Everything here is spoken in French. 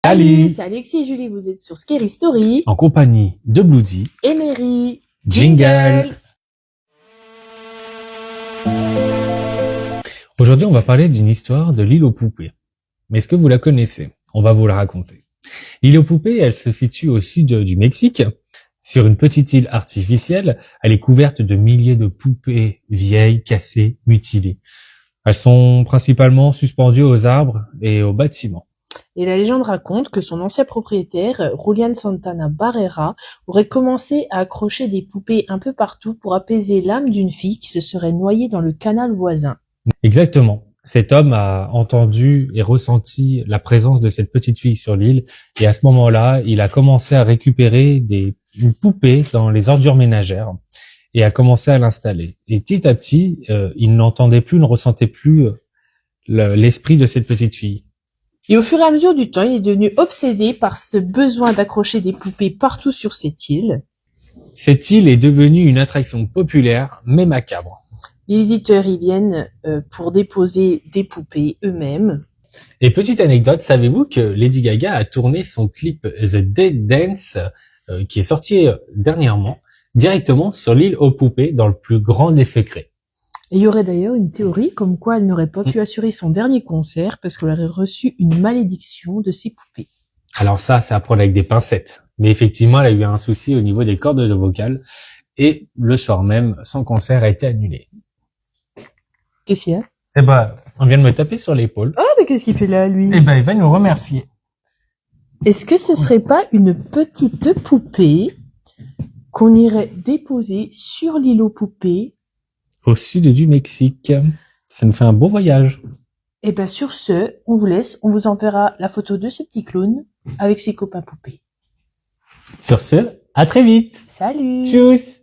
Salut, c'est Alexis et Julie, vous êtes sur Scary Story en compagnie de Bloody. et Mary. Jingle. Aujourd'hui, on va parler d'une histoire de l'île aux poupées. Mais est-ce que vous la connaissez? On va vous la raconter. L'île aux poupées, elle se situe au sud du Mexique, sur une petite île artificielle. Elle est couverte de milliers de poupées vieilles, cassées, mutilées. Elles sont principalement suspendues aux arbres et aux bâtiments. Et la légende raconte que son ancien propriétaire, Julian Santana Barrera, aurait commencé à accrocher des poupées un peu partout pour apaiser l'âme d'une fille qui se serait noyée dans le canal voisin. Exactement. Cet homme a entendu et ressenti la présence de cette petite fille sur l'île, et à ce moment-là, il a commencé à récupérer une poupée dans les ordures ménagères et a commencé à l'installer. Et petit à petit, il n'entendait plus, ne ressentait plus l'esprit de cette petite fille. Et au fur et à mesure du temps, il est devenu obsédé par ce besoin d'accrocher des poupées partout sur cette île. Cette île est devenue une attraction populaire, mais macabre. Les visiteurs y viennent pour déposer des poupées eux-mêmes. Et petite anecdote, savez-vous que Lady Gaga a tourné son clip The Dead Dance, qui est sorti dernièrement, directement sur l'île aux poupées, dans le plus grand des secrets. Et il y aurait d'ailleurs une théorie comme quoi elle n'aurait pas pu assurer son dernier concert parce qu'elle aurait reçu une malédiction de ses poupées. Alors ça, c'est à prendre avec des pincettes. Mais effectivement, elle a eu un souci au niveau des cordes vocales, et le soir même, son concert a été annulé. Qu'est-ce qu'il y a? Eh ben, on vient de me taper sur l'épaule. Ah, mais qu'est-ce qu'il fait là, lui? Eh ben, il va nous remercier. Est-ce que ce serait pas une petite poupée qu'on irait déposer sur l'île aux poupées? Au sud du Mexique. Ça nous fait un beau voyage. Et ben sur ce, on vous laisse, on vous enverra la photo de ce petit clown avec ses copains poupées. Sur ce, à très vite. Salut! Tchuss!